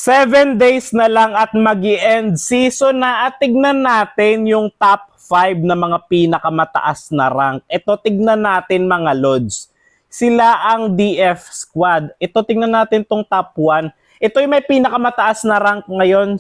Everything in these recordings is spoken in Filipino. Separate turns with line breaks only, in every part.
7 days na lang at mag-i-end season na at tignan natin yung top 5 na mga pinakamataas na rank. Ito tignan natin mga Lods. Sila ang DF Squad. Ito tignan natin tong top 1. Ito yung may pinakamataas na rank ngayon.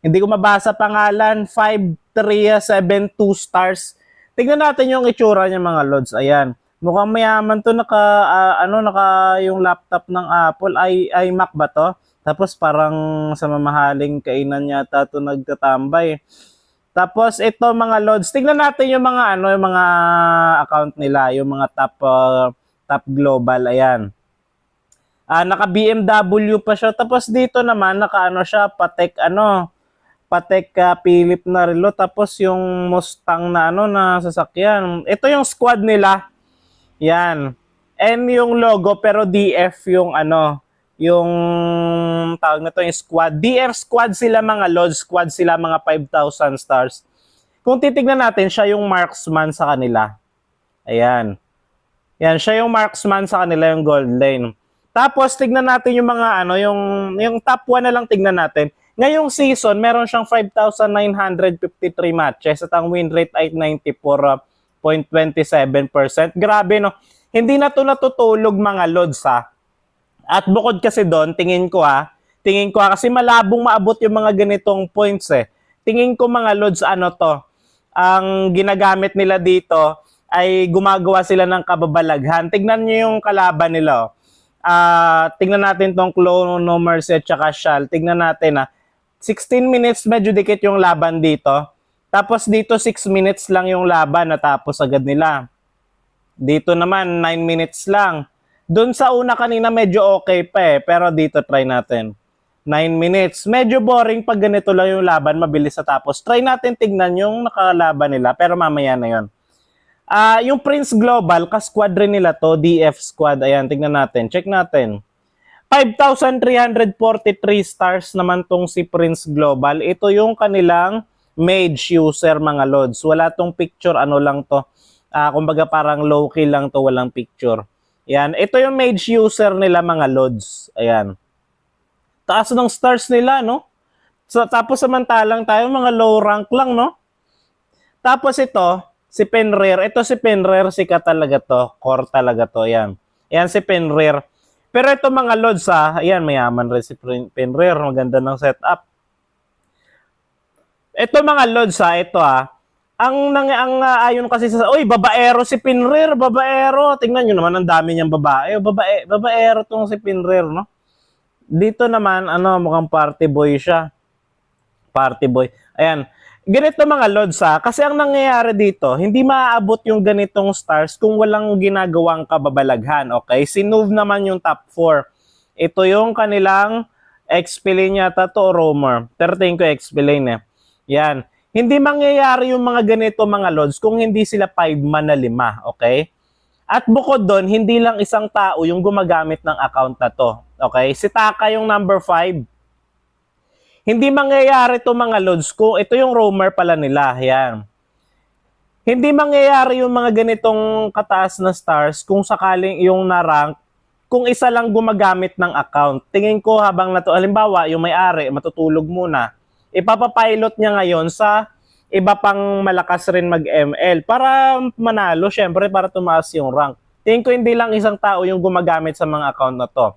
Hindi ko mabasa pangalan. 5372 stars. Tignan natin yung itsura niya mga Lods. Ayan. Mukhang mayaman to naka yung laptop ng Apple ay Mac ba to? Tapos parang sa mamahaling kainan yata ito nagtatambay. Tapos ito mga Lods, tingnan natin yung mga yung mga account nila, yung mga top global, ayan. Naka BMW pa siya. Tapos dito naman naka siya, Patek Philip na relo, tapos yung Mustang na na sasakyan. Ito yung squad nila. Yan. And yung logo pero DF yung yung tawag na to yung squad. DF squad sila mga Lods, squad sila mga 5,000 stars. Kung titignan natin, siya yung marksman sa kanila. Ayan. Yan, siya yung marksman sa kanila, yung gold lane. Tapos tignan natin yung mga yung top 1 na lang tignan natin. Ngayong season, meron siyang 5,953 matches at ang win rate ay 94.27%. Grabe no. Hindi na to natutulog mga Lods ha. At bukod kasi doon, tingin ko kasi malabong maabot yung mga ganitong points eh. Tingin ko mga Lods ang ginagamit nila dito ay gumagawa sila ng kababalaghan. Tignan niyo yung kalaban nila. Tignan natin tong Clone, No Mercy at saka Shal. Tignan natin 16 minutes medyo dikit yung laban dito. Tapos dito 6 minutes lang yung laban natapos agad nila. Dito naman 9 minutes lang. Doon sa una kanina medyo okay pa eh. Pero dito try natin. 9 minutes. Medyo boring pag ganito lang yung laban. Mabilis sa tapos. Try natin tignan yung nakalaban nila. Pero mamaya na yun. Yung Prince Global, ka-squad rin nila to. DF Squad. Ayan, tignan natin. Check natin. 5,343 stars naman tong si Prince Global. Ito yung kanilang mage user mga Lods. Wala tong picture. Ano lang to. Kumbaga parang low-key lang to. Walang picture. Yan, ito yung mage user nila mga Lods. Ayan. Taas ng stars nila, no? So, tapos samantalang tayo mga low rank lang, no? Tapos ito, si Penrare. Ito si Penrare, sikat talaga to. Core talaga to, ayan. Ayan si Penrare. Pero ito mga Lods, ayan, mayaman rin si Penrare. Maganda ng setup. Ito mga Lods, ito ayon kasi sa babaero si Penrare, babaero. Tingnan niyo naman ang dami niyang babae. Babaero tong si Penrare, no? Dito naman mukhang party boy siya. Party boy. Ayan. Ganito mga Lods kasi ang nangyayari dito, hindi maaabot yung ganitong stars kung walang ginagawang kababalaghan, okay? Si Nuve naman yung top 4. Ito yung kanilang XP lane yata to, roamer. Pero tingin ko XP lane eh. Yan. Hindi mangyayari yung mga ganito mga Lods kung hindi sila 5-man na 5, okay? At bukod doon, hindi lang isang tao yung gumagamit ng account na to, okay? Si Taka yung number 5. Hindi mangyayari to mga Lods kung ito yung roamer pala nila, yan. Hindi mangyayari yung mga ganitong kataas na stars kung sakaling yung na-rank kung isa lang gumagamit ng account. Tingin ko habang halimbawa yung may-ari matutulog muna. Ipapapilot niya ngayon sa iba pang malakas rin mag-ML para manalo, syempre para tumaas yung rank. Tingin ko hindi lang isang tao yung gumagamit sa mga account na to.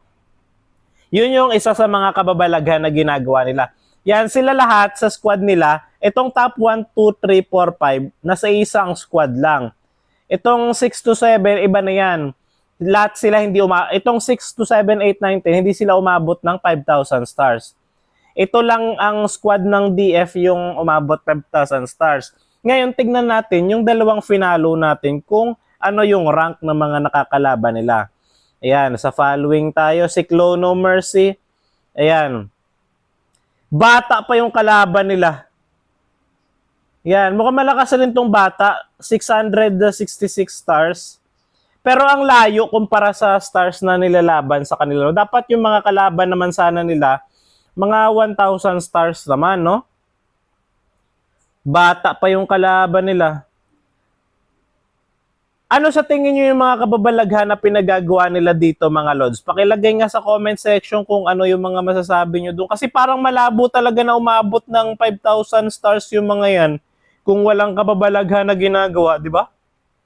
Yun yung isa sa mga kababalaghan na ginagawa nila. Yan sila lahat sa squad nila. Itong top 1, 2, 3, 4, 5, nasa isang squad lang. Itong 6 to 7, iba na yan. Lahat sila itong 6 to 7, 8, 9, 10, hindi sila umabot ng 5,000 stars. Ito lang ang squad ng DF yung umabot 5,000 stars. Ngayon, tignan natin yung dalawang finalo natin kung ano yung rank ng mga nakakalaban nila. Ayan, sa following tayo, si Clone, No Mercy. Ayan. Bata pa yung kalaban nila. Ayan, mukhang malakas rin tong bata. 666 stars. Pero ang layo kumpara sa stars na nilalaban sa kanila. Dapat yung mga kalaban naman sana nila, mga 1,000 stars naman, no? Bata pa yung kalaban nila. Ano sa tingin nyo yung mga kababalaghan na pinagagawa nila dito, mga Lods? Pakilagay nga sa comment section kung ano yung mga masasabi nyo doon. Kasi parang malabo talaga na umabot ng 5,000 stars yung mga yan kung walang kababalaghan na ginagawa, di ba?